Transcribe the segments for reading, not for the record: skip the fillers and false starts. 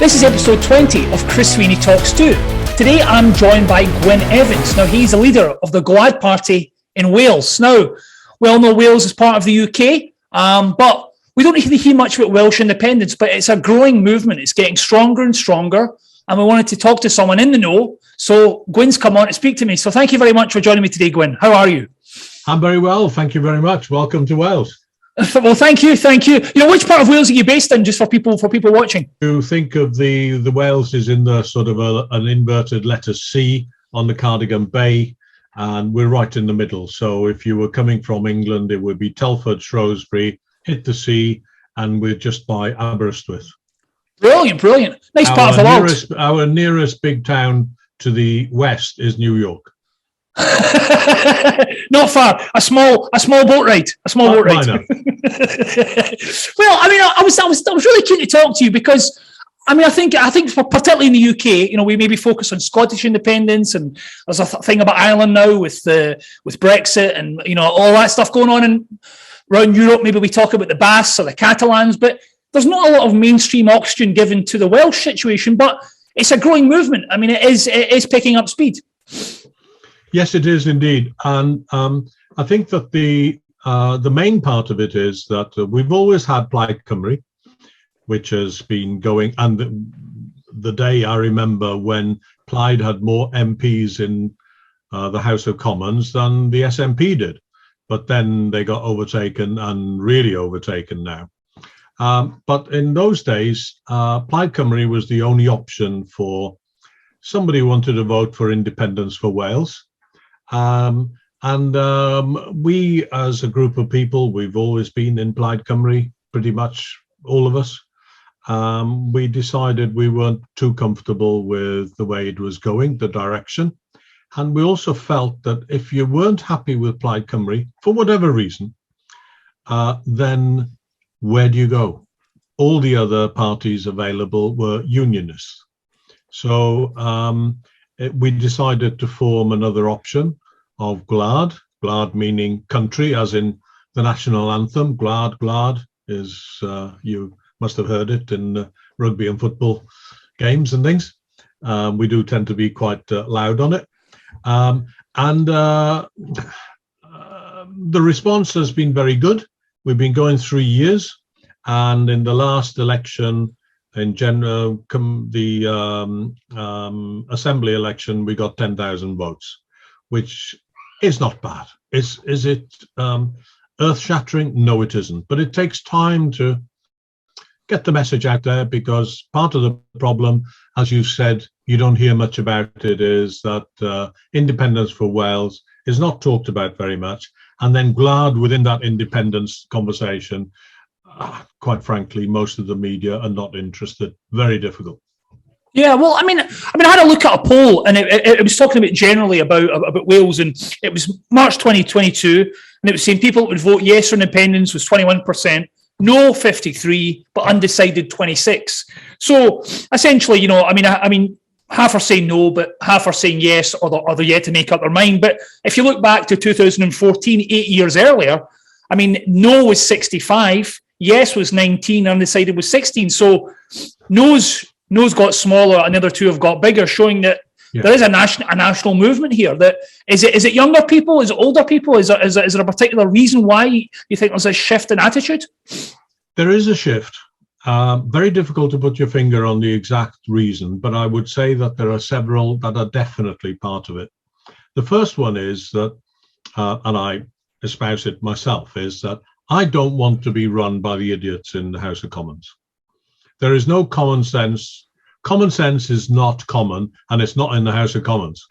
This is episode 20 of Chris Sweeney Talks 2. Today I'm joined by Gwyn Evans. Now, he's the leader of the Gwlad party in Wales. Now, we all know Wales is part of the UK, but we don't really hear much about Welsh independence, but it's a growing movement. It's getting stronger and stronger, and we wanted to talk to someone in the know. So Gwyn's come on to speak to me. So thank you very much for joining me today, Gwyn. How are you? I'm very well. Thank you very much. Welcome to Wales. Well, thank you. You know, which part of Wales are you based in, just for people watching? You think of the Wales is in the sort of an inverted letter C on the Cardigan Bay, and we're right in the middle. So if you were coming from England, it would be Telford, Shrewsbury, hit the sea, and we're just by Aberystwyth. Brilliant. Nice part of the world. Our nearest big town to the west is New York. Not far. A small boat ride. Well, I mean, I was really keen to talk to you because, I mean, I think particularly in the UK, you know, we maybe focus on Scottish independence, and there's a thing about Ireland now with Brexit and, you know, all that stuff going on and around Europe. Maybe we talk about the Basques or the Catalans, but there's not a lot of mainstream oxygen given to the Welsh situation. But it's a growing movement. I mean, it is picking up speed. Yes, it is indeed, and I think that the main part of it is that we've always had Plaid Cymru, which has been going, and the day I remember when Plaid had more MPs in the House of Commons than the SNP did, but then they got overtaken and really overtaken now. But in those days, Plaid Cymru was the only option for somebody who wanted to vote for independence for Wales. We, as a group of people, we've always been in Plaid Cymru, pretty much all of us. We decided we weren't too comfortable with the way it was going, the direction. And we also felt that if you weren't happy with Plaid Cymru, for whatever reason, then where do you go? All the other parties available were unionists. So we decided to form another option of Gwlad meaning country, as in the national anthem. Gwlad is, you must have heard it in rugby and football games and things. We do tend to be quite loud on it. The response has been very good. We've been going 3 years, and in the last election, in general, the assembly election, we got 10,000 votes, which is not bad. Is it earth-shattering? No, it isn't. But it takes time to get the message out there, because part of the problem, as you said, you don't hear much about it, is that independence for Wales is not talked about very much. And then Gwlad within that independence conversation, quite frankly, most of the media are not interested. Very difficult. Yeah, well, I mean, I had a look at a poll, and it was talking about generally about Wales, and it was March 2022, and it was saying people that would vote yes for independence was 21%, no 53%, but undecided 26%. So essentially, you know, I mean, half are saying no, but half are saying yes, or they're yet to make up their mind. But if you look back to 2014, 8 years earlier, I mean, no was 65%. Yes was 19, undecided was 16. So no's got smaller, and the other two have got bigger, showing that there is a national movement here. That is it younger people? Is it older people? Is there a particular reason why you think there's a shift in attitude? There is a shift. Very difficult to put your finger on the exact reason, but I would say that there are several that are definitely part of it. The first one is that, and I espouse it myself, is that I don't want to be run by the idiots in the House of Commons. There is no common sense. Common sense is not common, and it's not in the House of Commons.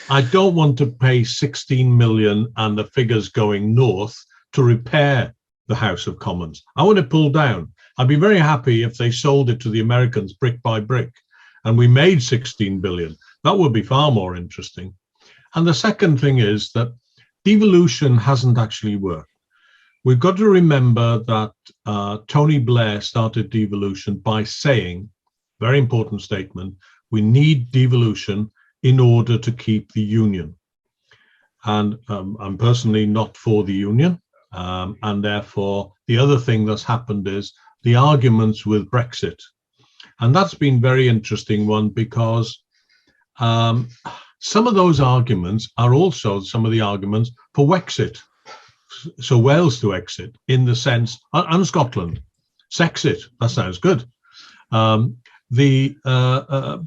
I don't want to pay 16 million and the figures going north to repair the House of Commons. I want to pull down. I'd be very happy if they sold it to the Americans brick by brick and we made 16 billion. That would be far more interesting. And the second thing is that devolution hasn't actually worked. We've got to remember that Tony Blair started devolution by saying, very important statement, we need devolution in order to keep the union. And I'm personally not for the union. And therefore, the other thing that's happened is the arguments with Brexit And that's been very interesting one, because some of those arguments are also some of the arguments for Wexit. So Wales to exit, in the sense, and Scotland, Sexit, that sounds good.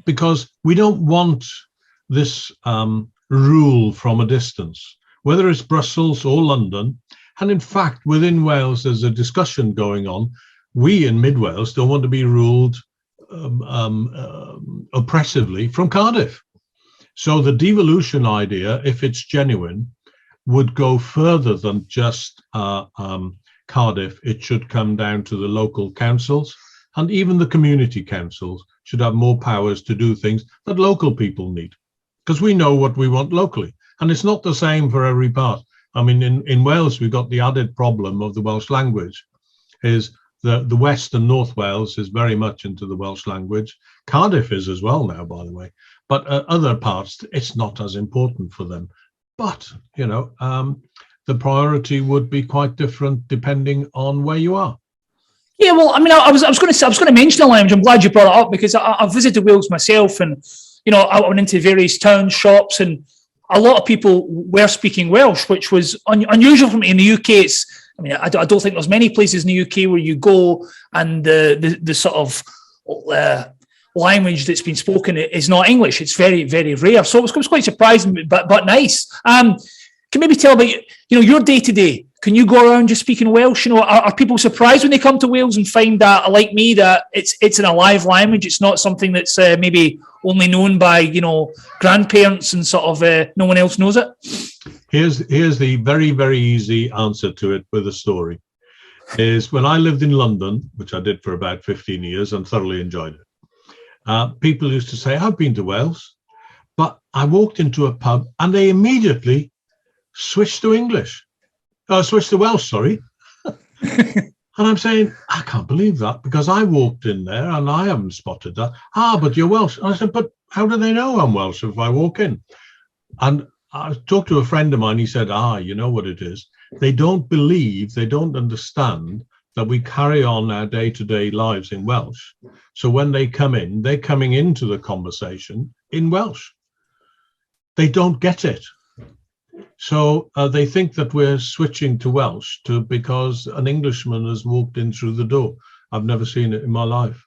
Because we don't want this rule from a distance, whether it's Brussels or London. And in fact, within Wales, there's a discussion going on. We in Mid Wales don't want to be ruled oppressively from Cardiff. So the devolution idea, if it's genuine, would go further than just Cardiff. It should come down to the local councils, and even the community councils should have more powers to do things that local people need, because we know what we want locally. And it's not the same for every part. I mean, in Wales, we've got the added problem of the Welsh language. Is the West and North Wales is very much into the Welsh language. Cardiff is as well now, by the way. But other parts, it's not as important for them. But, you know, the priority would be quite different depending on where you are. Yeah, well, I mean, I was going to mention the language. I'm glad you brought it up, because I've visited Wales myself, and you know, I went into various towns, shops, and a lot of people were speaking Welsh, which was unusual for me. In the UK, I don't think there's many places in the UK where you go and the sort of language that's been spoken is not English. It's very, very rare. So it was quite surprising, but nice. Can maybe tell about your day to day? Can you go around just speaking Welsh? You know, are people surprised when they come to Wales and find that, like me, that it's an alive language? It's not something that's maybe only known by grandparents and sort of no one else knows it. Here's the very, very easy answer to it with a story. Is when I lived in London, which I did for about 15 years and thoroughly enjoyed it. People used to say, I've been to Wales, but I walked into a pub and they immediately switched to English. Switched to Welsh, sorry. And I'm saying, I can't believe that, because I walked in there and I haven't spotted that. But you're Welsh. And I said, but how do they know I'm Welsh if I walk in? And I talked to a friend of mine. He said, you know what it is? They don't believe, they don't understand that we carry on our day-to-day lives in Welsh. So when they come in, they're coming into the conversation in Welsh. They don't get it. So they think that we're switching to Welsh because an Englishman has walked in through the door. I've never seen it in my life.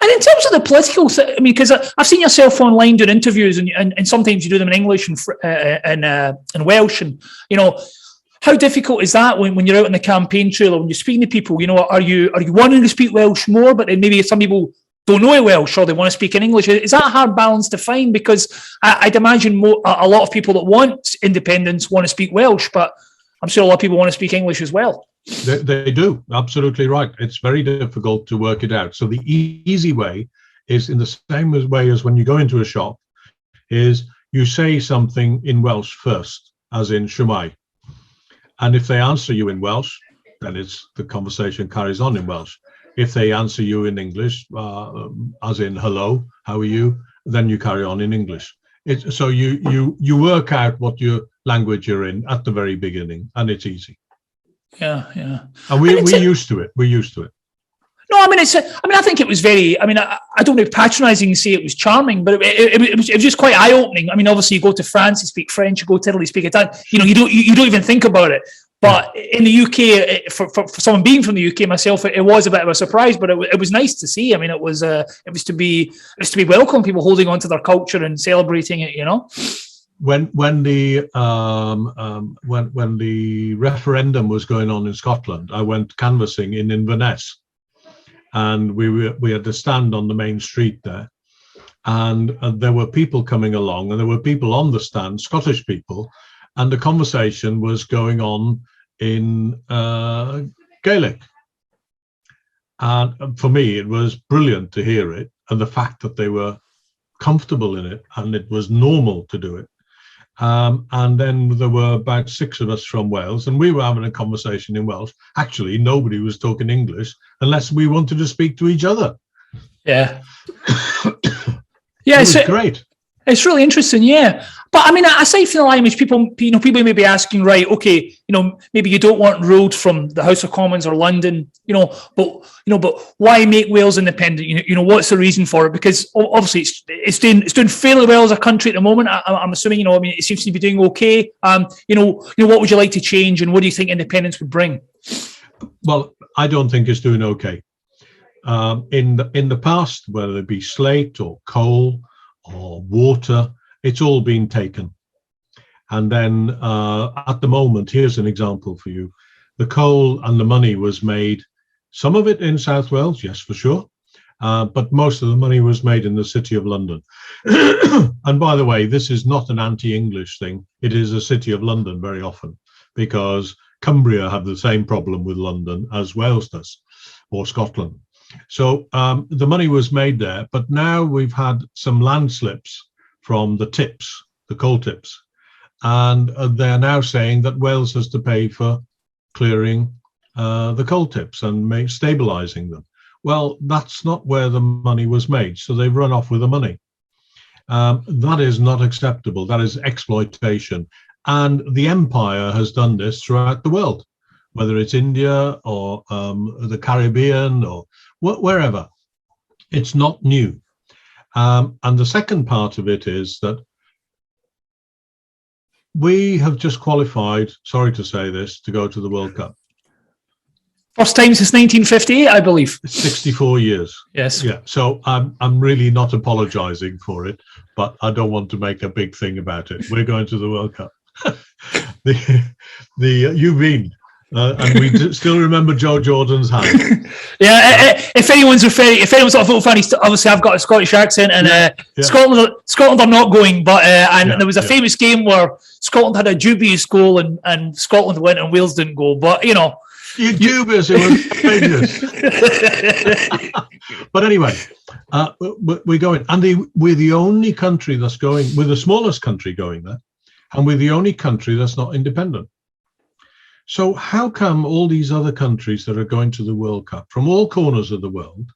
And in terms of the political, I mean, because I've seen yourself online doing interviews, and sometimes you do them in English and Welsh, and how difficult is that when you're out on the campaign trail, or when you're speaking to people? Are you wanting to speak Welsh more, but then maybe some people don't know Welsh or they want to speak in English? Is that a hard balance to find? Because I'd imagine a lot of people that want independence want to speak Welsh, but I'm sure a lot of people want to speak English as well. They do, absolutely right. It's very difficult to work it out. So the easy way is in the same way as when you go into a shop, is you say something in Welsh first, as in Shwmae. And if they answer you in Welsh, then the conversation carries on in Welsh. If they answer you in English, as in hello, how are you, then you carry on in English. So you work out what your language you're in at the very beginning, and it's easy. Yeah. And we're used to it. We're used to it. No, I mean, I think it was very, I don't know, patronising to say it was charming, but it was just quite eye-opening. I mean, obviously you go to France, you speak French, you go to Italy, you speak Italian, you don't even think about it. But in the UK, for someone being from the UK myself, it was a bit of a surprise, but it was nice to see. I mean, it was to be welcome, people holding on to their culture and celebrating it, When the referendum was going on in Scotland, I went canvassing in Inverness, and we had to stand on the main street there, and there were people coming along, and there were people on the stand, Scottish people, and the conversation was going on in Gaelic. And for me, it was brilliant to hear it, and the fact that they were comfortable in it, and it was normal to do it. And then there were about 6 of us from Wales, and we were having a conversation in Welsh. Actually, nobody was talking English unless we wanted to speak to each other. Yeah. Yeah, it was great. It's really interesting, yeah. But I mean, aside from the language, people may be asking, right? Okay, maybe you don't want ruled from the House of Commons or London, but why make Wales independent? What's the reason for it? Because obviously it's doing fairly well as a country at the moment. I'm assuming, it seems to be doing okay. What would you like to change, and what do you think independence would bring? Well, I don't think it's doing okay. In the past, whether it be slate or coal or water, it's all been taken. And then at the moment, here's an example for you. The coal and the money was made, some of it in South Wales, yes, for sure. But most of the money was made in the City of London. And by the way, this is not an anti-English thing. It is a City of London very often, because Cumbria have the same problem with London as Wales does, or Scotland. So the money was made there, but now we've had some landslips from the tips, the coal tips, and they're now saying that Wales has to pay for clearing the coal tips and stabilizing them. Well, that's not where the money was made, so they've run off with the money. That is not acceptable. That is exploitation. And the empire has done this throughout the world, whether it's India or the Caribbean or wherever. It's not new. And the second part of it is that we have just qualified, sorry to say this, to go to the World Cup. First time since 1958, I believe. 64 years. Yes. Yeah. So I'm really not apologizing for it, but I don't want to make a big thing about it. We're going to the World Cup. You've been. And we still remember Joe Jordan's hand. Yeah, if anyone's not a football fan, obviously I've got a Scottish accent, and Scotland are not going. But there was a famous game where Scotland had a dubious goal, and Scotland went and Wales didn't go. But you're dubious. It was dangerous. But anyway, we're going, and we're the only country that's going. We're the smallest country going there, and we're the only country that's not independent. So how come all these other countries that are going to the World Cup from all corners of the world,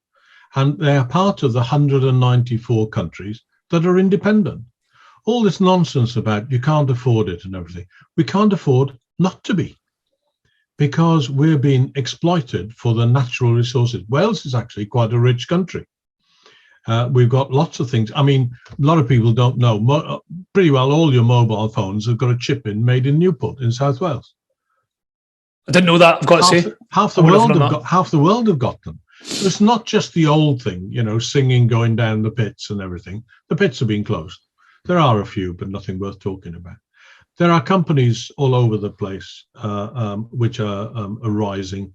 and they are part of the 194 countries that are independent? All this nonsense about you can't afford it and everything. We can't afford not to be, because we're being exploited for the natural resources. Wales is actually quite a rich country. We've got lots of things. I mean, a lot of people don't know. Pretty well all your mobile phones have got a chip made in Newport in South Wales. I didn't know that. I've got to say, half the world have got them. So it's not just the old thing, singing going down the pits and everything. The pits have been closed. There are a few, but nothing worth talking about. There are companies all over the place which are arising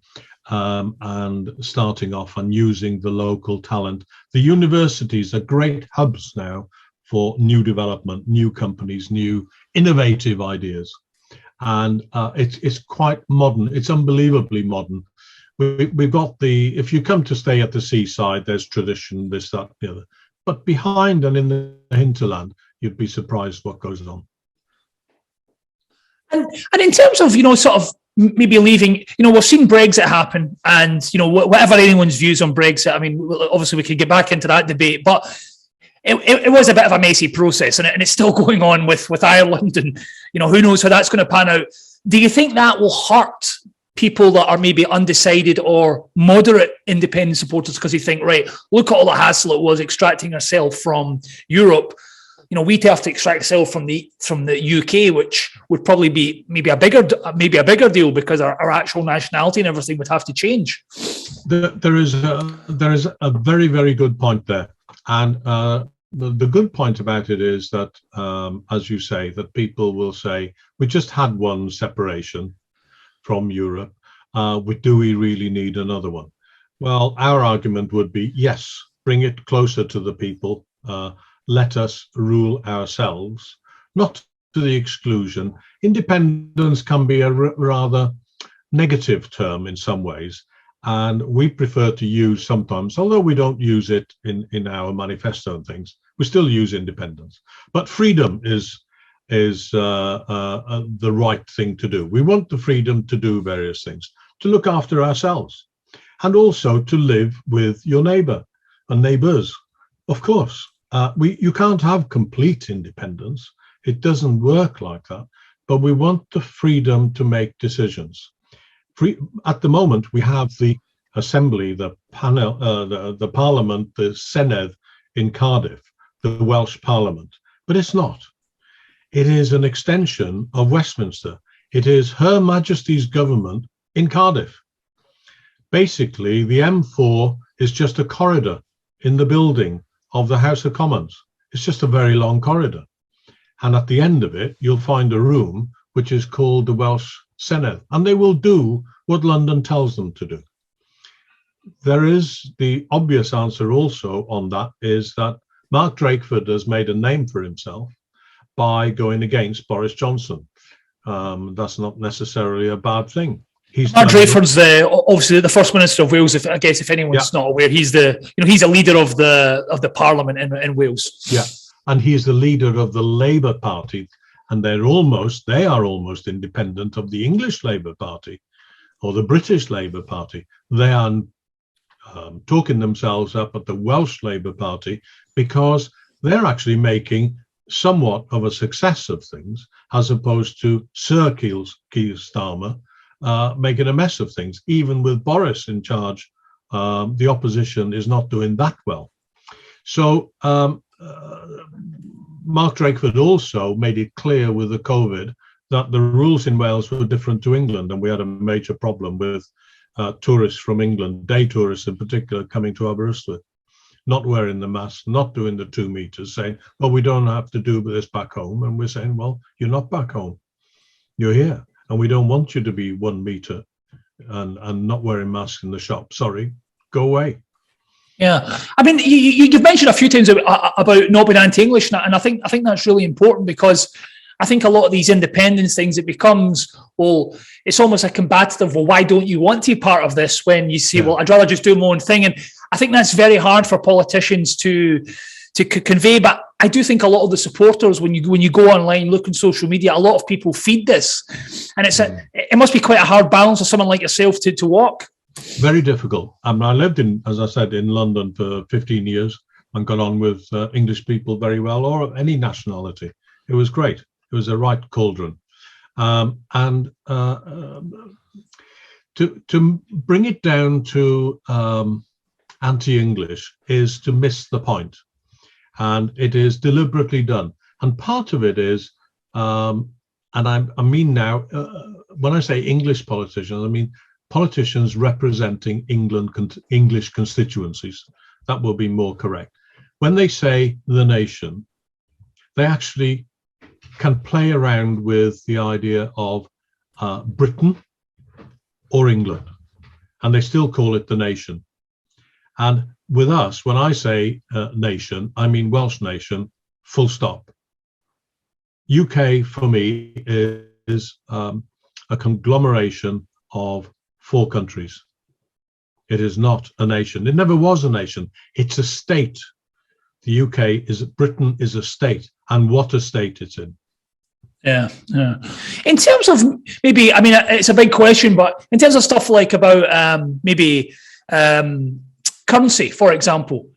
and starting off and using the local talent. The universities are great hubs now for new development, new companies, new innovative ideas. And it's quite modern. It's unbelievably modern. We've got if you come to stay at the seaside, there's tradition, this, that, the other. But behind and in the hinterland, you'd be surprised what goes on. And in terms of, sort of maybe leaving, we've seen Brexit happen, and, whatever anyone's views on Brexit, I mean, obviously we could get back into that debate, but it was a bit of a messy process, and it's still going on with Ireland, and who knows how that's going to pan out. Do you think that will hurt people that are maybe undecided or moderate independent supporters, because you think, right, look at all the hassle it was extracting ourselves from Europe? We'd have to extract ourselves from the UK, which would probably be maybe a bigger deal, because our actual nationality and everything would have to change. There is a very, very good point there, and the good point about it is that, as you say, that people will say, we just had one separation from Europe. Do we really need another one? Well, our argument would be, yes, bring it closer to the people. Let us rule ourselves, not to the exclusion. Independence can be a rather negative term in some ways, and we prefer to use sometimes, although we don't use it in our manifesto and things, we still use independence. But freedom is the right thing to do. We want the freedom to do various things, to look after ourselves, and also to live with your neighbour and neighbours, of course. You can't have complete independence. It doesn't work like that. But we want the freedom to make decisions. At the moment, we have the Assembly, the panel, the Parliament, the Senedd in Cardiff, the Welsh Parliament. But it's not. It is an extension of Westminster. It is Her Majesty's government in Cardiff. Basically, the M4 is just a corridor in the building of the House of Commons. It's just a very long corridor. And at the end of it, you'll find a room which is called the Welsh Senedd, and they will do what London tells them to do. There is the obvious answer also on that is that Mark Drakeford has made a name for himself by going against Boris Johnson. That's not necessarily a bad thing. Mark Drakeford's obviously the First Minister of Wales. If anyone's not aware, he's he's a leader of the Parliament in Wales. Yeah, and he's the leader of the Labour Party, and they are almost independent of the English Labour Party or the British Labour Party. They are talking themselves up at the Welsh Labour Party because they're actually making somewhat of a success of things, as opposed to Sir Keir Starmer making a mess of things. Even with Boris in charge, the opposition is not doing that well. So Mark Drakeford also made it clear with the COVID that the rules in Wales were different to England, and we had a major problem with tourists from England, day tourists in particular, coming to Aberystwyth, not wearing the mask, not doing the 2 meters, saying, well, we don't have to do this back home. And we're saying, well, you're not back home. You're here. And we don't want you to be 1 meter and not wearing masks in the shop. Sorry, go away. Yeah, I mean, you've mentioned a few times about not being anti-English, and I think that's really important, because I think a lot of these independence things, it becomes, well, it's almost a combative, well, why don't you want to be part of this, when you say, well, I'd rather just do my own thing. And I think that's very hard for politicians to convey. But I do think a lot of the supporters, when you go online, look on social media, a lot of people feed this. And it must be quite a hard balance for someone like yourself to walk. Very difficult. I lived as I said, in London for 15 years and got on with English people very well, or any nationality. It was great. It was a right cauldron. To bring it down to anti-English is to miss the point. And it is deliberately done. And part of it is, and I mean now, when I say English politicians, I mean politicians representing English constituencies. That will be more correct. When they say the nation, they actually can play around with the idea of Britain or England, and they still call it the nation. And with us, when I say nation, I mean Welsh nation, full stop. UK for me is a conglomeration of 4 countries. It is not a nation. It never was a nation. It's a state. The Britain is a state, and what a state it's in. Yeah. In terms of maybe, I mean, it's a big question, but in terms of stuff like about currency, for example,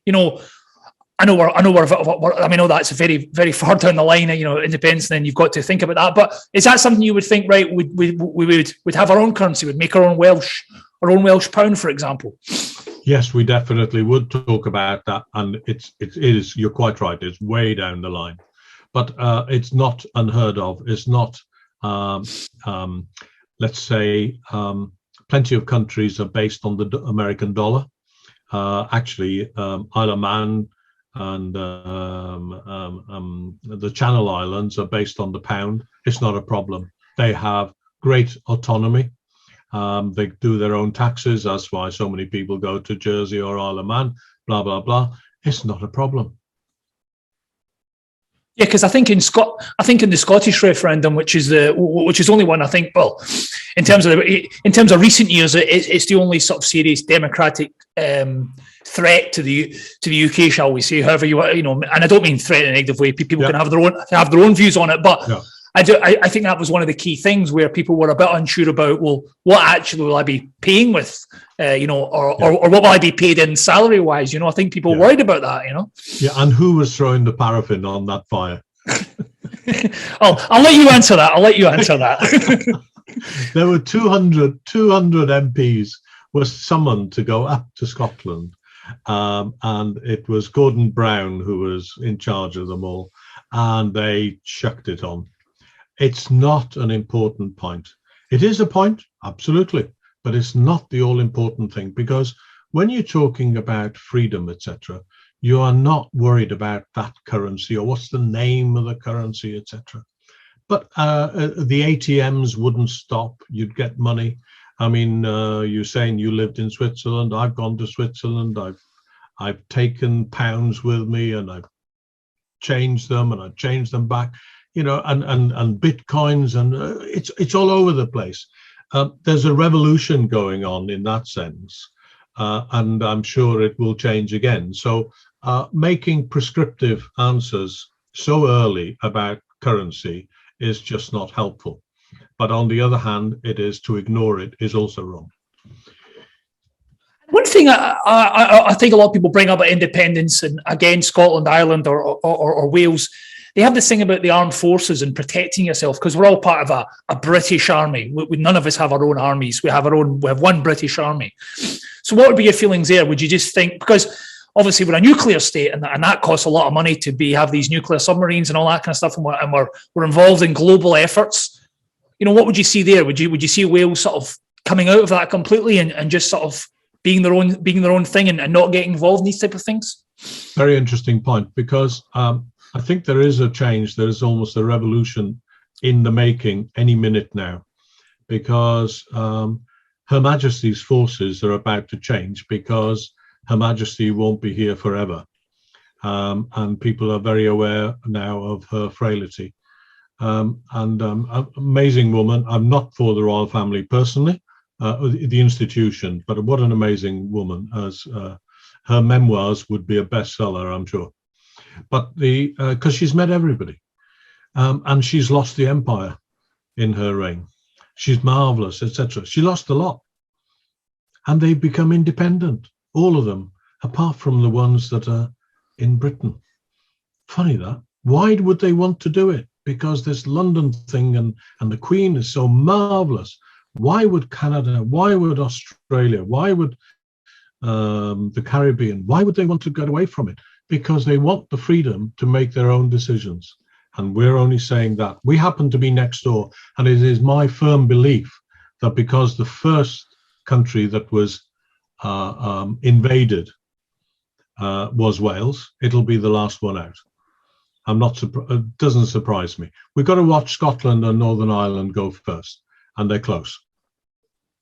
I know that's a very, very far down the line, independence, and then you've got to think about that. But is that something you would think, right, we would have our own currency, we'd make our own Welsh pound, for example? Yes, we definitely would talk about that. And it is, you're quite right, it's way down the line. But it's not unheard of. It's not, let's say, plenty of countries are based on the American dollar. Actually, Isle of Man and the Channel Islands are based on the pound. It's not a problem. They have great autonomy. They do their own taxes. That's why so many people go to Jersey or Isle of Man, blah, blah, blah. It's not a problem. Yeah, because I think in the Scottish referendum, which is only one, I think. Well, in terms of recent years, it's the only sort of serious democratic threat to the UK, shall we say? However, and I don't mean threat in a negative way. People can have their own views on it, but I think that was one of the key things where people were a bit unsure about. Well, what actually will I be paying with? Or what will I be paid in salary wise? I think people worried about that. Yeah, and who was throwing the paraffin on that fire? I'll let you answer that. I'll let you answer that. There were 200 MPs were summoned to go up to Scotland, and it was Gordon Brown who was in charge of them all, and they chucked it on. It's not an important point. It is a point, absolutely, but it's not the all-important thing, because when you're talking about freedom, etc., you are not worried about that currency or what's the name of the currency, etc. But the ATMs wouldn't stop. You'd get money. I mean, you're saying you lived in Switzerland. I've gone to Switzerland. I've taken pounds with me, and I've changed them, and I've changed them back. You know, and bitcoins, and it's all over the place. There's a revolution going on in that sense, and I'm sure it will change again. So making prescriptive answers so early about currency is just not helpful. But on the other hand, it is to ignore it is also wrong. One thing I think a lot of people bring up about independence, and again, Scotland, Ireland, or Wales, they have this thing about the armed forces and protecting yourself, because we're all part of a British army. None of us have our own armies. We have one British army. So what would be your feelings there? Would you just think, because obviously we're a nuclear state, and that costs a lot of money to have these nuclear submarines and all that kind of stuff, and we're involved in global efforts. You know, what would you see there? Would you see Wales sort of coming out of that completely and just sort of being their own thing and not getting involved in these type of things? Very interesting point, because I think there is a change. There is almost a revolution in the making any minute now, because Her Majesty's forces are about to change, because Her Majesty won't be here forever. And people are very aware now of her frailty. Amazing woman. I'm not for the royal family personally, the institution, but what an amazing woman. As her memoirs would be a bestseller, I'm sure. But because she's met everybody, and she's lost the empire in her reign. She's marvelous, etc. She lost a lot, and they've become independent, all of them, apart from the ones that are in Britain. Funny that. Why would they want to do it? Because this London thing and the Queen is so marvelous. Why would Canada? Why would Australia? Why would the Caribbean? Why would they want to get away from it? Because they want the freedom to make their own decisions. And we're only saying that. We happen to be next door. And it is my firm belief that because the first country that was invaded was Wales, it'll be the last one out. I'm not surprised. It doesn't surprise me. We've got to watch Scotland and Northern Ireland go first, and they're close.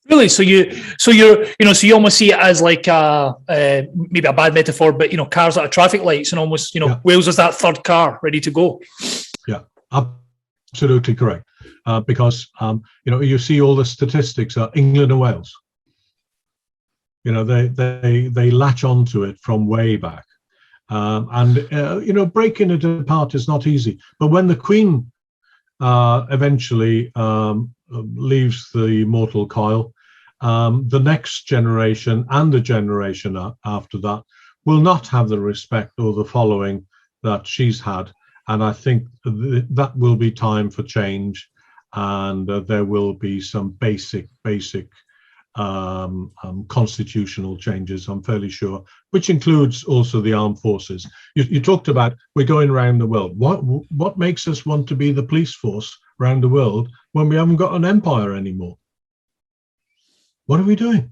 Really? So you almost see it as like maybe a bad metaphor, but cars at traffic lights, and almost yeah. Wales is that third car ready to go. Yeah, absolutely correct. Because you see all the statistics are England and Wales. They latch onto it from way back, breaking it apart is not easy. But when the Queen eventually leaves the mortal coil, the next generation and the generation after that will not have the respect or the following that she's had. And I think that will be time for change, and there will be some basic constitutional changes, I'm fairly sure, which includes also the armed forces. You talked about we're going around the world. What makes us want to be the police force around the world when we haven't got an empire anymore? What are we doing?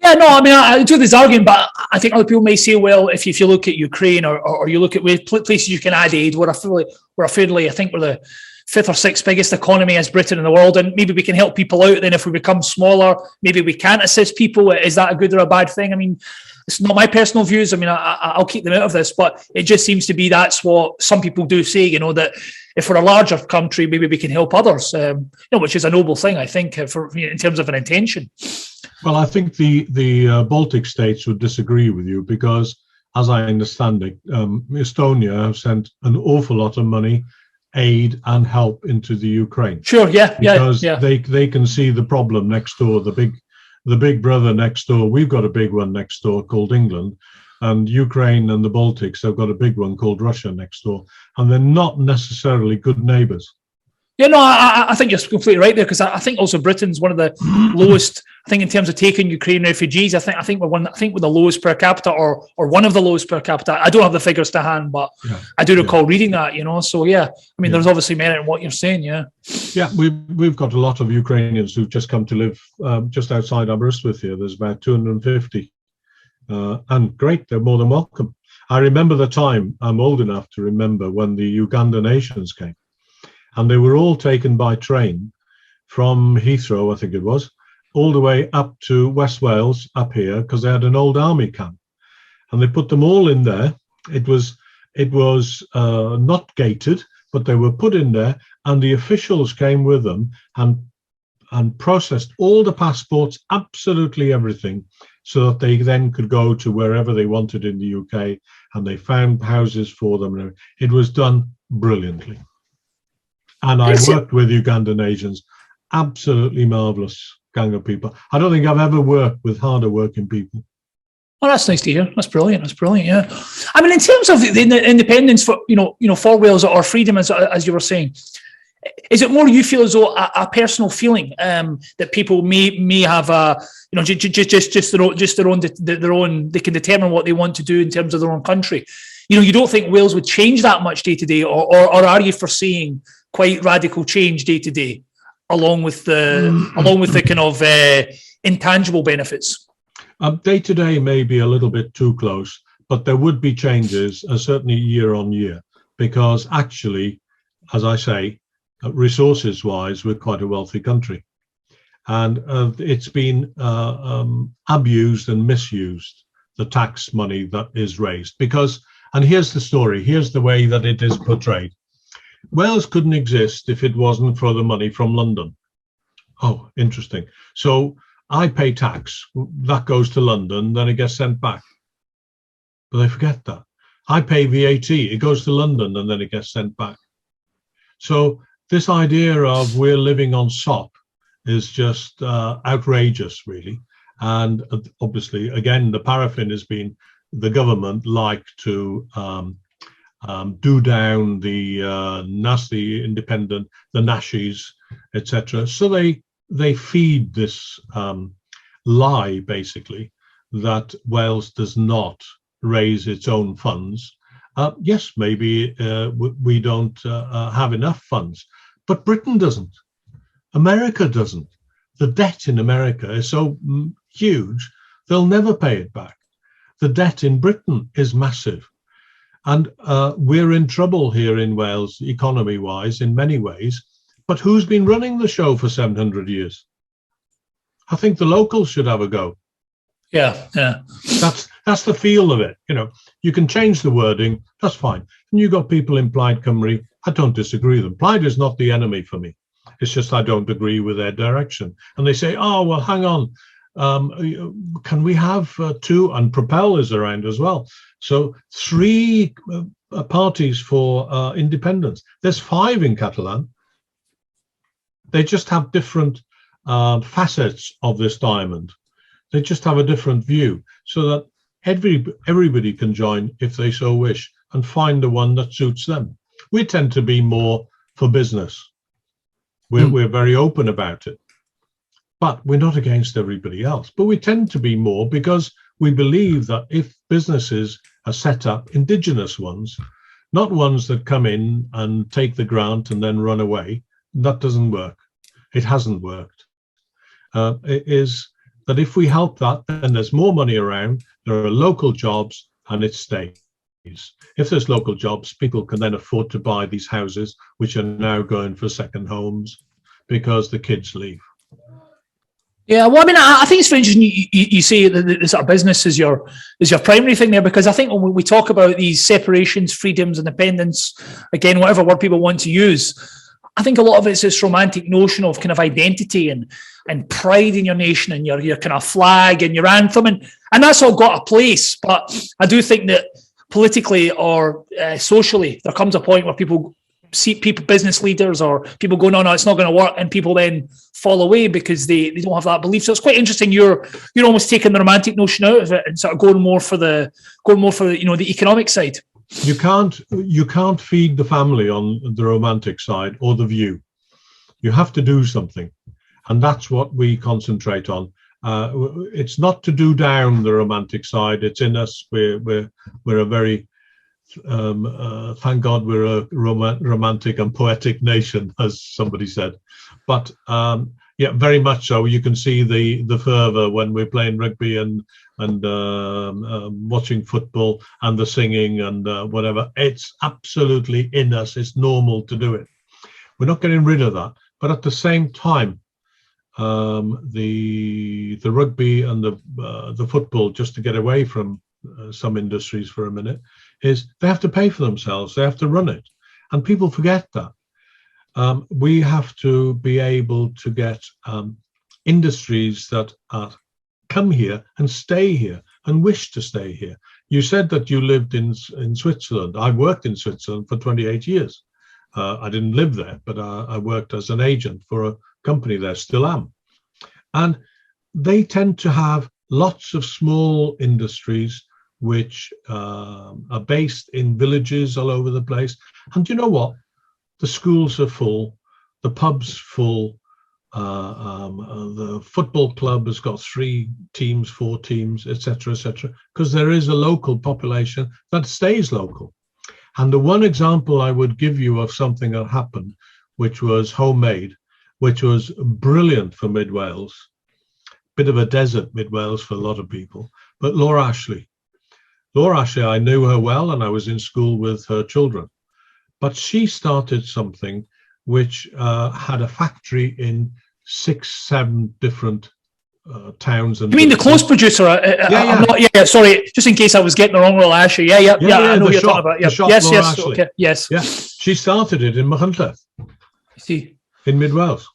Yeah, no, I mean, I do this argument, but I think other people may say, well, if you look at Ukraine or you look at places you can add aid, we're a fairly, I think we're the fifth or sixth biggest economy as Britain in the world, and maybe we can help people out. Then if we become smaller, maybe we can't assist people. Is that a good or a bad thing? I mean, it's not my personal views. I mean, I'll keep them out of this, but it just seems to be that's what some people do say, that if we're a larger country, maybe we can help others, which is a noble thing, I think, in terms of an intention. Well, I think the Baltic states would disagree with you because, as I understand it, Estonia have sent an awful lot of money, aid and help into the Ukraine. Sure, yeah, because yeah. They can see the problem next door, the big brother next door. We've got a big one next door called England, And Ukraine and the Baltics, they've got a big one called Russia next door, and they're not necessarily good neighbours. Yeah, no, I think you're completely right there, because I think also Britain's one of the lowest. I think in terms of taking Ukraine refugees, I think we're one. I think we're the lowest per capita, or one of the lowest per capita. I don't have the figures to hand, but I do recall reading that. So yeah, I mean, there's obviously merit in what you're saying. Yeah, we've got a lot of Ukrainians who've just come to live just outside Aberystwyth here. There's about 250, and great, they're more than welcome. I remember the time. I'm old enough to remember when the Uganda nations came. And they were all taken by train from Heathrow, I think it was, all the way up to West Wales, up here, because they had an old army camp. And they put them all in there. It was not gated, but they were put in there, and the officials came with them and processed all the passports, absolutely everything, so that they then could go to wherever they wanted in the UK, and they found houses for them. It was done brilliantly. And I worked with Ugandan Asians, absolutely marvellous gang of people. I don't think I've ever worked with harder working people. Oh, that's nice to hear. That's brilliant. Yeah. I mean, in terms of the independence for for Wales, or freedom, as you were saying, is it more you feel as though a personal feeling that people may have just their own, they can determine what they want to do in terms of their own country? You don't think Wales would change that much day to day, or are you foreseeing quite radical change day to day, along with the kind of intangible benefits? Day to day may be a little bit too close, but there would be changes, certainly year on year, because actually, as I say, resources wise, we're quite a wealthy country, and it's been abused and misused, the tax money that is raised, because, and here's the story, here's the way that it is portrayed. Wales couldn't exist if it wasn't for the money from London. Oh, interesting. So I pay tax, that goes to London, then it gets sent back. But they forget that. I pay VAT, it goes to London, and then it gets sent back. So this idea of we're living on sop is just outrageous, really. And obviously, again, the paraffin has been, the government like to do down the nasty independent, the nashies, etc. So they feed this lie, basically, that Wales does not raise its own funds. Yes, maybe we don't have enough funds, but Britain doesn't. America doesn't. The debt in America is so huge, they'll never pay it back. The debt in Britain is massive. And we're in trouble here in Wales, economy-wise, in many ways. But who's been running the show for 700 years? I think the locals should have a go. Yeah. That's the feel of it. You can change the wording, that's fine. And you got people in Plaid Cymru, I don't disagree with them. Plaid is not the enemy for me. It's just I don't agree with their direction. And they say, oh, well, hang on. Can we have two? And Propel is around as well. So 3 parties for independence. There's 5 in Catalan. They just have different facets of this diamond. They just have a different view, so that everybody can join if they so wish and find the one that suits them. We tend to be more for business. We're very open about it. But we're not against everybody else. But we tend to be more because we believe that if businesses are set up, indigenous ones, not ones that come in and take the grant and then run away, that doesn't work. It hasn't worked. It is that if we help that, then there's more money around, there are local jobs, and it stays. If there's local jobs, people can then afford to buy these houses, which are now going for second homes because the kids leave. Yeah, well, I mean, I think it's very interesting you say that the sort of business is your primary thing there, because I think when we talk about these separations, freedoms, independence, again, whatever word people want to use, I think a lot of it's this romantic notion of kind of identity and pride in your nation and your kind of flag and your anthem, and that's all got a place. But I do think that politically or socially, there comes a point where people see people, business leaders or people going, no, it's not going to work, and people then fall away because they don't have that belief. So it's quite interesting. You're almost taking the romantic notion out of it and sort of going more for the the economic side. You can't feed the family on the romantic side or the view. You have to do something, and that's what we concentrate on. It's not to do down the romantic side. It's in us. We're a very thank God we're a romantic and poetic nation, as somebody said. But yeah, very much so. You can see the fervour when we're playing rugby and watching football, and the singing and whatever. It's absolutely in us. It's normal to do it. We're not getting rid of that. But at the same time, the rugby and the football, just to get away from some industries for a minute, is they have to pay for themselves. They have to run it, and people forget that. We have to be able to get industries that come here and stay here and wish to stay here. You said that you lived in Switzerland. I worked in Switzerland for 28 years. I didn't live there, but I worked as an agent for a company there, still am. And they tend to have lots of small industries which are based in villages all over the place. And you know what? The schools are full, the pubs full, the football club has got 3 teams, 4 teams, etc., because there is a local population that stays local. And the one example I would give you of something that happened, which was homemade, which was brilliant for Mid Wales, bit of a desert Mid Wales for a lot of people, but Laura Ashley, I knew her well, and I was in school with her children. But she started something which had a factory in 6, 7 different towns. And you mean the clothes producer? Sorry, just in case I was getting the wrong, Ashley. I know you're talking about. Yes, okay, yes. Yeah, she started it in Machynlleth. I see. In Mid Wales,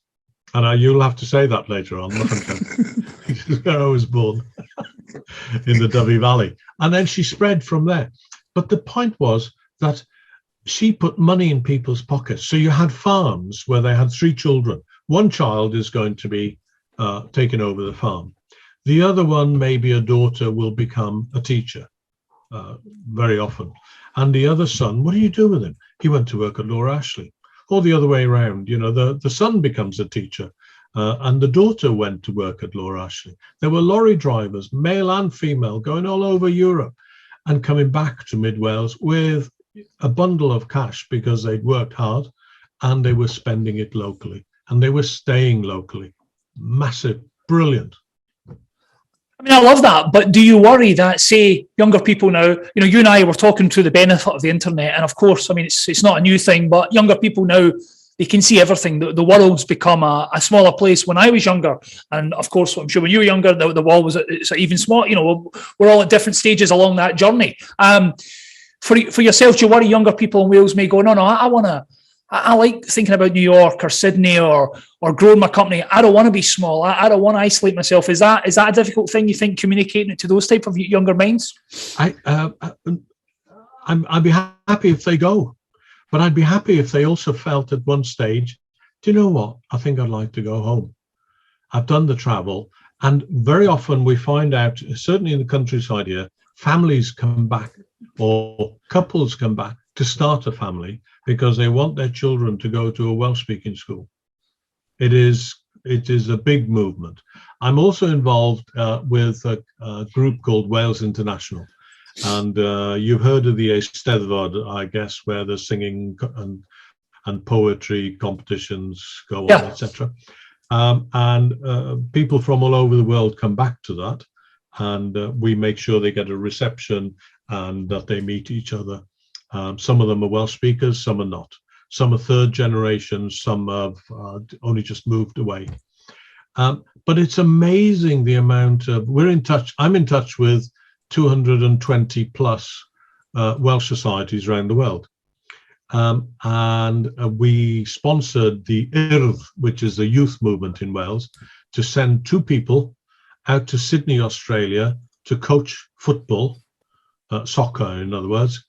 and you'll have to say that later on. Machynlleth, where I was born, in the Dyfi Valley, and then she spread from there. But the point was that she put money in people's pockets. So you had farms where they had 3 children. One child is going to be taken over the farm. The other one, maybe a daughter, will become a teacher very often. And the other son, what do you do with him? He went to work at Laura Ashley. Or the other way around, the son becomes a teacher and the daughter went to work at Laura Ashley. There were lorry drivers, male and female, going all over Europe and coming back to Mid Wales with a bundle of cash because they'd worked hard and they were spending it locally and they were staying locally. Massive, brilliant. I mean, I love that, but do you worry that, say, younger people now, you and I were talking through the benefit of the internet, and of course, I mean, it's not a new thing, but younger people now, they can see everything. The world's become a smaller place. When I was younger, and of course, I'm sure when you were younger, the world was it's even small. We're all at different stages along that journey. For yourself, do you worry younger people in Wales may go, no, I like thinking about New York or Sydney or growing my company. I don't want to be small. I don't want to isolate myself. Is that a difficult thing, you think, communicating it to those type of younger minds? I'd be happy if they go, but I'd be happy if they also felt at one stage, do you know what? I think I'd like to go home. I've done the travel, and very often we find out, certainly in the countryside here, families come back or couples come back to start a family because they want their children to go to a Welsh-speaking school. It is a big movement. I'm also involved with a group called Wales International, and you've heard of the Eisteddfod, I guess, where the singing and poetry competitions go on, etc. And people from all over the world come back to that, and we make sure they get a reception and that they meet each other. Some of them are Welsh speakers, some are not. Some are third generation, some have only just moved away. But it's amazing the amount of, I'm in touch with 220 plus Welsh societies around the world. And we sponsored the IRF, which is the youth movement in Wales, to send 2 people out to Sydney, Australia, to coach football, soccer in other words,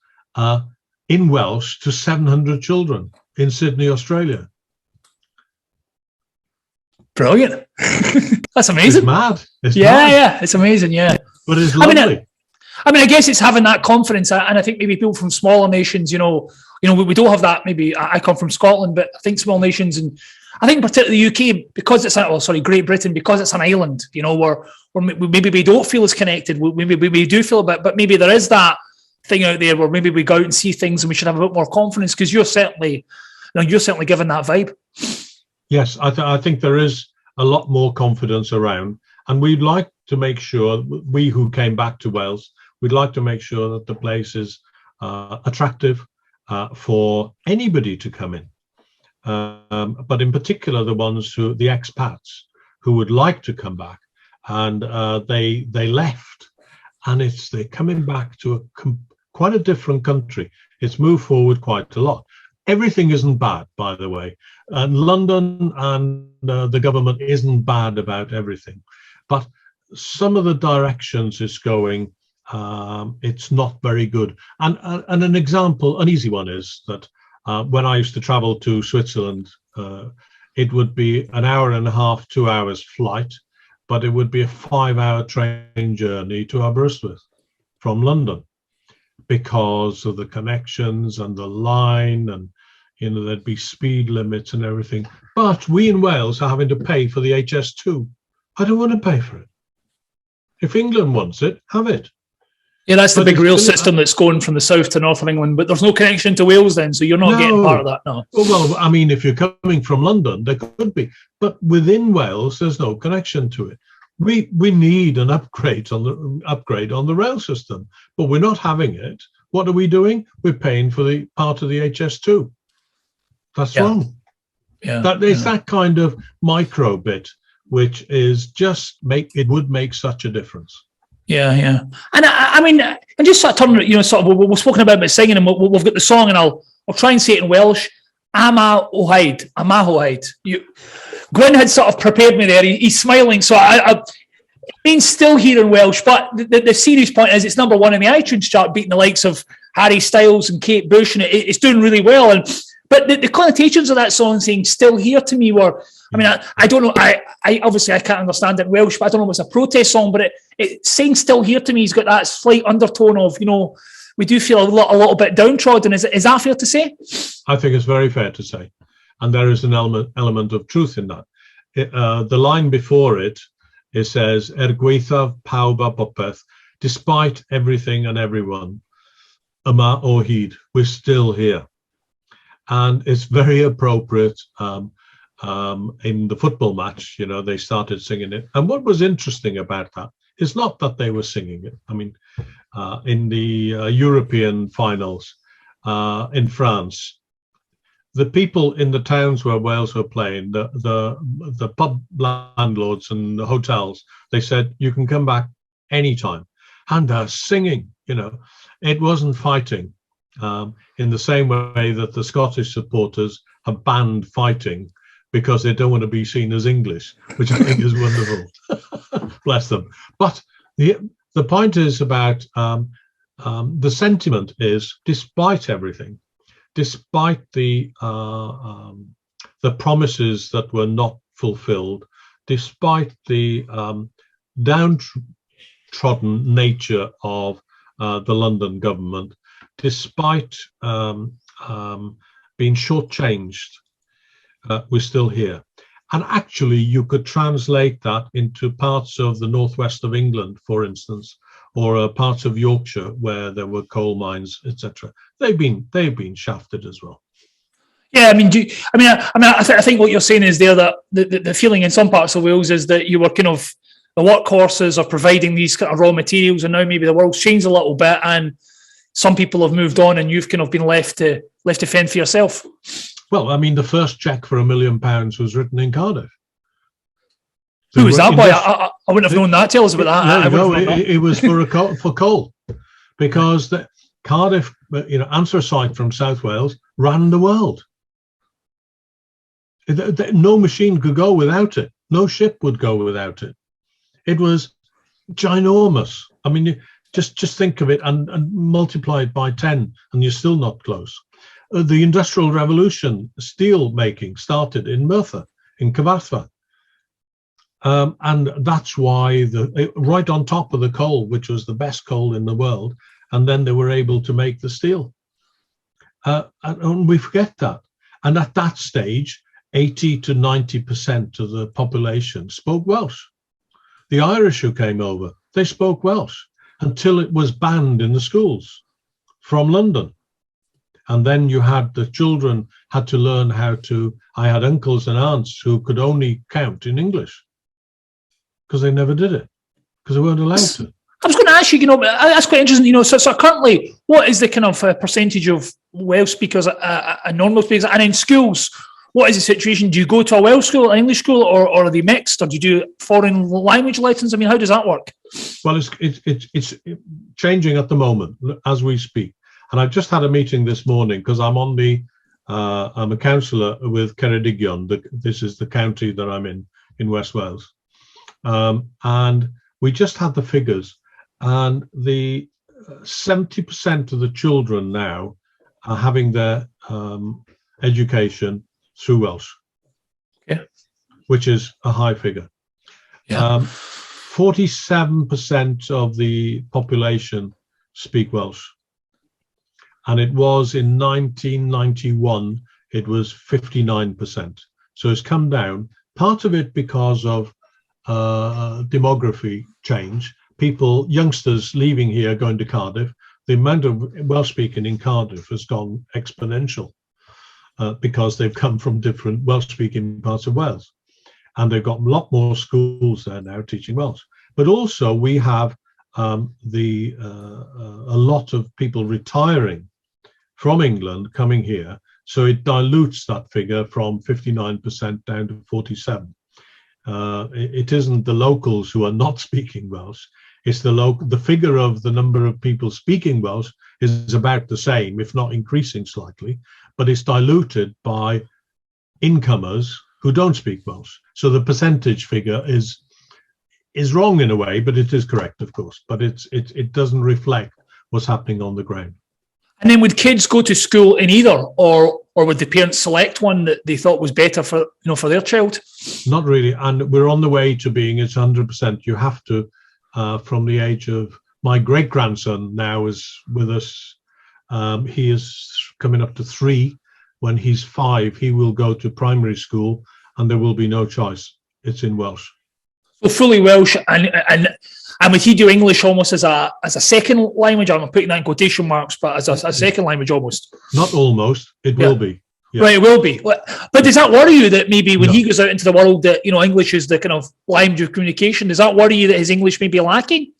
in Welsh to 700 children in Sydney, Australia. Brilliant. That's amazing. It's mad. It's yeah, mad. yeah, it's amazing. Yeah, but it's lovely. I guess it's having that confidence, and I think maybe people from smaller nations, we don't have that. Maybe I come from Scotland, but I think small nations, and I think particularly the UK, because it's Great Britain, because it's an island, where maybe we don't feel as connected. We do feel a bit, but maybe there is that thing out there where maybe we go out and see things, and we should have a bit more confidence, because you're certainly given that vibe. Yes, I think there is a lot more confidence around, and we'd like to make sure, we who came back to Wales, we'd like to make sure that the place is attractive for anybody to come in, but in particular the expats who would like to come back, and they left, and they're coming back to quite a different country. It's moved forward quite a lot. Everything isn't bad, by the way, and London and the government isn't bad about everything, but some of the directions it's going, it's not very good. And an example, an easy one, is that when I used to travel to Switzerland, it would be an hour and a half, 2 hours flight, but it would be a 5-hour train journey to Aberystwyth from London, because of the connections and the line, and there'd be speed limits and everything. But we in Wales are having to pay for the HS2. I don't want to pay for it. If England wants it, have it. Yeah, that's the big rail system that's going from the south to north of England, but there's no connection to Wales then, so you're not getting part of that, no. Well, I mean, if you're coming from London, there could be, but within Wales, there's no connection to it. We need an upgrade on the rail system, but we're not having it. What are we doing? We're paying for the part of the HS2. That's wrong. Yeah, that kind of micro bit, which is would make such a difference. Yeah. And and just sort of turning, we've spoken about singing, and we've got the song, and I'll try and say it in Welsh. Ama Ohaid. Gwyn had sort of prepared me there. He's smiling, so it means still here in Welsh, but the serious point is it's number one in the iTunes chart, beating the likes of Harry Styles and Kate Bush, and it's doing really well. But the connotations of that song saying "still here" to me were, I don't know, I obviously I can't understand it in Welsh, but I don't know if it's a protest song, but it saying "still here" to me has got that slight undertone of, we do feel a little bit downtrodden. Is that fair to say? I think it's very fair to say, and there is an element of truth in that. The line before it says gwaethaf pawb a popeth, despite everything and everyone, yma o hyd, we're still here. And it's very appropriate in the football match. They started singing it, and what was interesting about that is not that they were singing it. In the European finals in France, the people in the towns where Wales were playing, the pub landlords and the hotels, they said, you can come back anytime. And they're singing, it wasn't fighting. In the same way that the Scottish supporters have banned fighting because they don't want to be seen as English, which I think is wonderful. Bless them. But the point is about the sentiment is, despite everything, despite the promises that were not fulfilled, despite the downtrodden nature of the London government, despite being shortchanged, we're still here. And actually, you could translate that into parts of the northwest of England, for instance, or parts of Yorkshire where there were coal mines, etc. They've been shafted as well. Yeah, I think what you're saying is there that the feeling in some parts of Wales is that you were kind of the workhorses of providing these kind of raw materials, and now maybe the world's changed a little bit, and some people have moved on, and you've kind of been left to fend for yourself. Well, the first cheque for £1 million was written in Cardiff. Who was that by? I wouldn't have known that. Tell us about that. It was for coal, because Cardiff, Anthracite from South Wales ran the world. No machine could go without it. No ship would go without it. It was ginormous. Just think of it and multiply it by 10, and you're still not close. The Industrial Revolution, steel making, started in Merthyr, in Cyfarthfa. And that's why right on top of the coal, which was the best coal in the world, and then they were able to make the steel. And we forget that. And at that stage, 80 to 90% of the population spoke Welsh. The Irish who came over, they spoke Welsh until it was banned in the schools from London. And then you had the children had to learn how to, I had uncles and aunts who could only count in English because they never did it, because they weren't allowed to. I was going to ask you, that's quite interesting, so currently, what is the kind of percentage of Welsh speakers and non-Welsh speakers? And in schools, what is the situation? Do you go to a Welsh school, an English school, or are they mixed? Or do you do foreign language lessons? I mean, how does that work? Well, it's changing at the moment as we speak. And I've just had a meeting this morning because I'm a councillor with Ceredigion. This is the county that I'm in West Wales. And we just had the figures, and the 70% of the children now are having their education through Welsh, which is a high figure. 47% of the population speak Welsh, and it was in 1991, it was 59%. So it's come down, part of it because of demography change, youngsters leaving here, going to Cardiff. The amount of Welsh speaking in Cardiff has gone exponential because they've come from different Welsh speaking parts of Wales, and they've got a lot more schools there now teaching Welsh. But also we have a lot of people retiring from England coming here, so it dilutes that figure from 59% down to 47%. It isn't the locals who are not speaking Welsh. It's the figure of the number of people speaking Welsh is about the same, if not increasing slightly, but it's diluted by incomers who don't speak Welsh. So the percentage figure is wrong in a way, but it is correct, of course. But it doesn't reflect what's happening on the ground. And then would kids go to school in either, or would the parents select one that they thought was better for their child? Not really, and we're on the way to being it's 100%. You have to, from the age of my great grandson now is with us. He is coming up to 3. When he's 5, he will go to primary school, and there will be no choice. It's in Welsh. So fully Welsh, and would he do English almost as a second language? I'm putting that in quotation marks, but as a second language almost. Not almost. It will be. Yeah. Right, it will be. But does that worry you that maybe when he goes out into the world that English is the kind of language of communication? Does that worry you that his English may be lacking?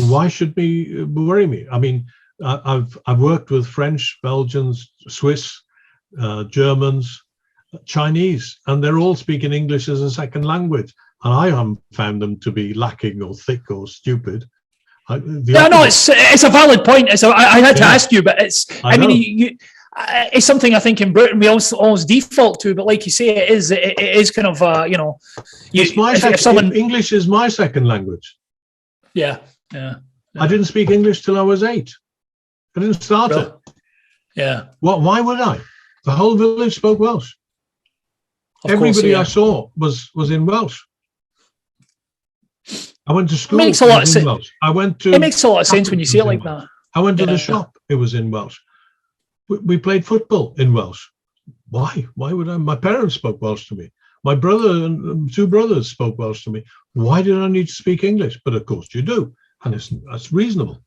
Why should it worry me? I mean, I've worked with French, Belgians, Swiss, Germans, Chinese, and they're all speaking English as a second language. And I haven't found them to be lacking or thick or stupid. It's a valid point. I had to ask you, but it's something I think in Britain we always default to. But like you say, it is kind of English is my second language. Yeah. I didn't speak English till I was 8. I didn't start it. Yeah. Why would I? The whole village spoke Welsh. Everybody I saw was in Welsh. I went to school. It makes a lot of sense. It makes a lot of sense when you see it like that. I went to the shop. It was in Welsh. We played football in Welsh. Why? Why would I? My parents spoke Welsh to me. My brother and 2 brothers spoke Welsh to me. Why did I need to speak English? But of course you do, and that's reasonable.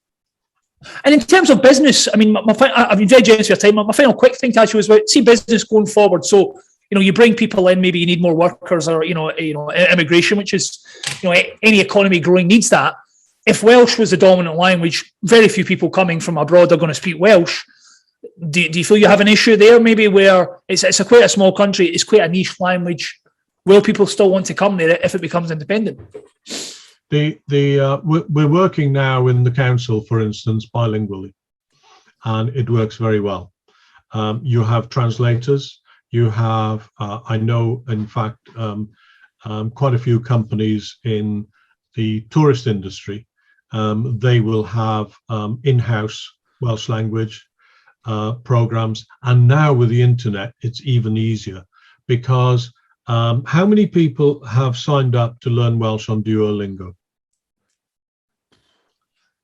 And in terms of business, I mean, I've been very generous with your time. My final quick thing to ask you was about business going forward. So, you bring people in, maybe you need more workers or, immigration, which is, any economy growing needs that. If Welsh was the dominant language, very few people coming from abroad are going to speak Welsh. Do you feel you have an issue there, maybe where it's quite a small country, it's quite a niche language? Will people still want to come there if it becomes independent? We're working now in the council, for instance, bilingually, and it works very well. You have translators. You have, I know, in fact, quite a few companies in the tourist industry they will have in-house Welsh language programs. And now with the internet, it's even easier because how many people have signed up to learn Welsh on Duolingo?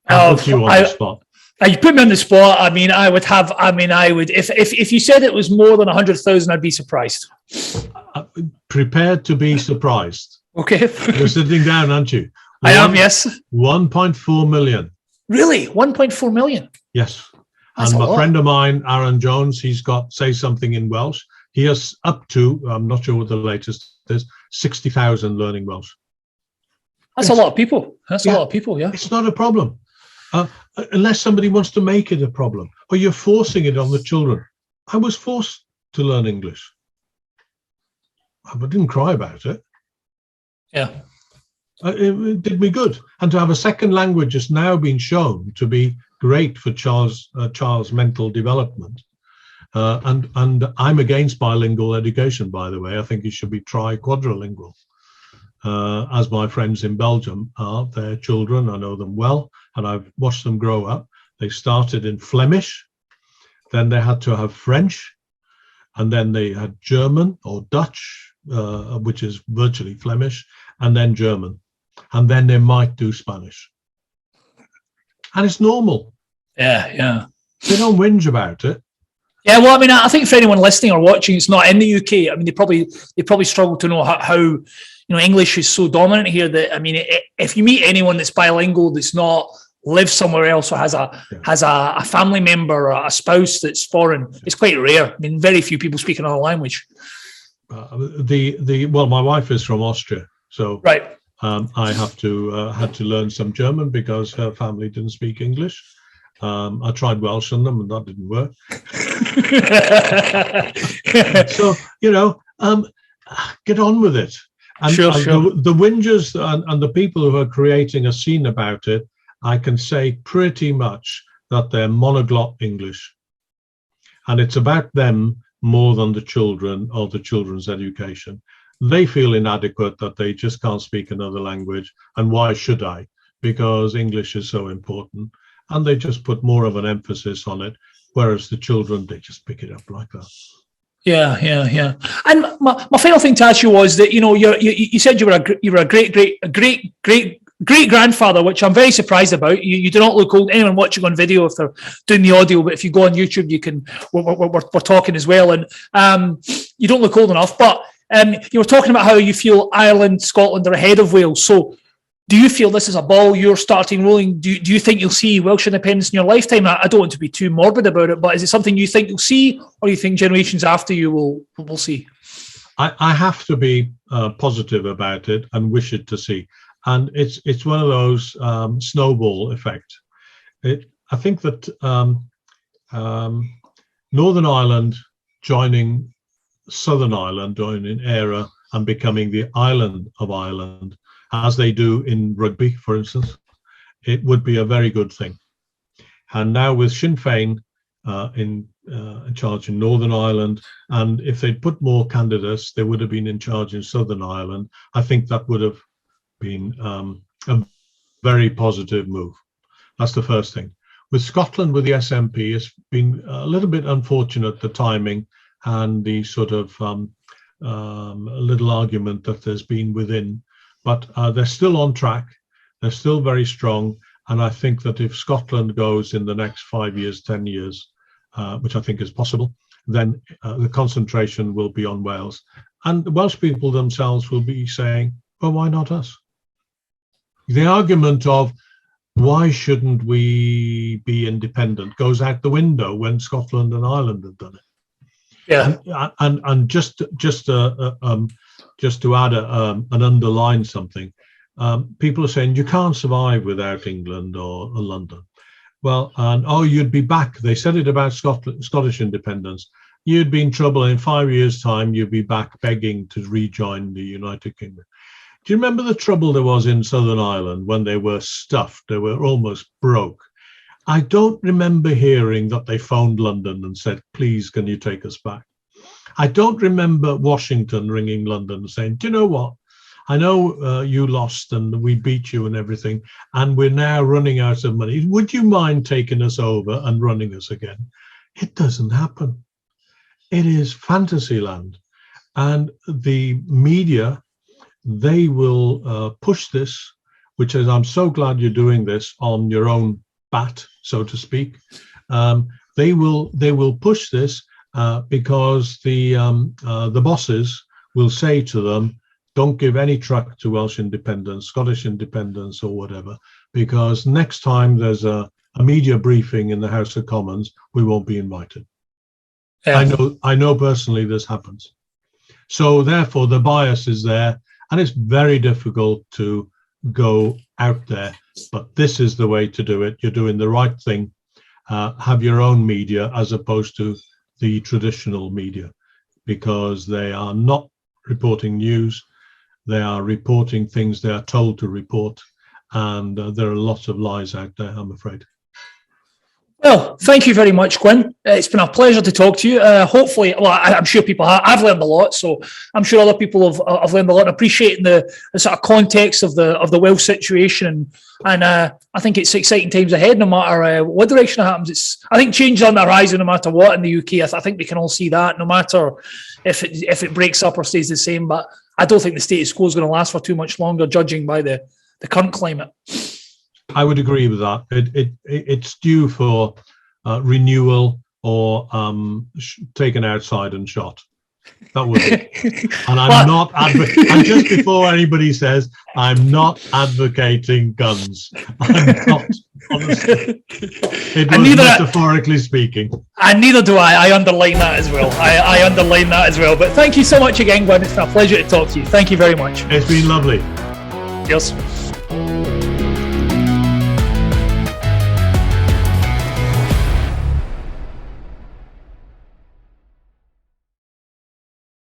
I'll put you on the spot. You put me on the spot. I mean, I would, if you said it was more than 100,000, I'd be surprised. Prepared to be surprised. Okay. You're sitting down, aren't you? I am, yes. 1.4 million. Really? 1.4 million? Yes. That's and a my lot. friend of mine, Aaron Jones, he's got Say Something in Welsh. He has up to, I'm not sure what the latest is, 60,000 learning Welsh. That's a lot of people. That's a lot of people, yeah. It's not a problem. Unless somebody wants to make it a problem, or you're forcing it on the children. I was forced to learn English. I didn't cry about it. Yeah. It did me good. And to have a second language has now been shown to be great for child's mental development. And I'm against bilingual education, by the way. I think it should be quadrilingual. As my friends in Belgium are, their children, I know them well, and I've watched them grow up. They started in Flemish, then they had to have French, and then they had German or Dutch, which is virtually Flemish, and then German. And then they might do Spanish. And it's normal. Yeah, yeah. They don't whinge about it. Yeah, well, I mean, I think for anyone listening or watching, it's not in the UK. I mean, they probably struggle to know how English is so dominant here that, I mean, if you meet anyone that's bilingual, that's not lives somewhere else or has a family member or a spouse that's foreign, it's quite rare. I mean, very few people speak another language. Well, my wife is from Austria, so right. I had to learn some German because her family didn't speak English. I tried Welsh on them and that didn't work. So, get on with it. And, sure. The whingers and the people who are creating a scene about it, I can say pretty much that they're monoglot English. And it's about them more than the children or the children's education. They feel inadequate that they just can't speak another language. And why should I? Because English is so important. And they just put more of an emphasis on it. Whereas the children, they just pick it up like that. Yeah. And my final thing to ask you was that, you said you were a great grandfather, which I'm very surprised about. You do not look old. Anyone watching on video, if they're doing the audio, but if you go on YouTube, you can. We're talking as well, and you don't look old enough. But you were talking about how you feel Ireland, Scotland are ahead of Wales. So, do you feel this is a ball you're starting rolling? Do you think you'll see Welsh independence in your lifetime? I don't want to be too morbid about it, but is it something you think you'll see, or you think generations after you will see? I have to be positive about it and wish it to see. And it's one of those snowball effect. I think that Northern Ireland joining Southern Ireland, joining ERA and becoming the island of Ireland, as they do in rugby, for instance, it would be a very good thing. And now with Sinn Féin in charge in Northern Ireland, and if they'd put more candidates, they would have been in charge in Southern Ireland. I think that would have been a very positive move. That's the first thing. With Scotland, with the SNP, it's been a little bit unfortunate, the timing and the sort of little argument that there's been within. But they're still on track. They're still very strong. And I think that if Scotland goes in the next 5 years, 10 years, which I think is possible, then the concentration will be on Wales. And the Welsh people themselves will be saying, well, why not us? The argument of why shouldn't we be independent goes out the window when Scotland and Ireland have done it. Yeah. And just to add an underline something, people are saying you can't survive without England or London. Well, you'd be back. They said it about Scottish independence. You'd be in trouble in 5 years' time. You'd be back begging to rejoin the United Kingdom. Do you remember the trouble there was in Southern Ireland when they were stuffed? They were almost broke. I don't remember hearing that they phoned London and said, please, can you take us back? I don't remember Washington ringing London and saying, do you know what? I know you lost and we beat you and everything, and we're now running out of money. Would you mind taking us over and running us again? It doesn't happen. It is fantasy land. And the media, they will push this, which is, I'm so glad you're doing this on your own bat, so to speak. They will push this because the bosses will say to them, don't give any truck to Welsh independence, Scottish independence, or whatever, because next time there's a media briefing in the House of Commons, we won't be invited. Yeah. I know personally this happens. So therefore the bias is there, and it's very difficult to go out there, but this is the way to do it. You're doing the right thing. Have your own media as opposed to the traditional media, because they are not reporting news. They are reporting things they are told to report, and there are lots of lies out there, I'm afraid. Well, thank you very much, Gwyn. It's been a pleasure to talk to you. Hopefully, well, I'm sure people have. I've learned a lot, so I'm sure other people have learned a lot. Appreciating the sort of context of the Welsh situation, and I think it's exciting times ahead. No matter what direction it happens, I think change is on the horizon. No matter what in the UK, I think we can all see that. No matter if it breaks up or stays the same, but I don't think the status quo is going to last for too much longer, judging by the current climate. I would agree with that. It's due for renewal or taken outside and shot. That was it. And I'm not and just before anybody says, I'm not advocating guns. I'm not, honestly. It was metaphorically speaking. And neither do I. I underline that as well. I underline that as well. But thank you so much again, Gwyn. It's been a pleasure to talk to you. Thank you very much. It's been lovely. Cheers.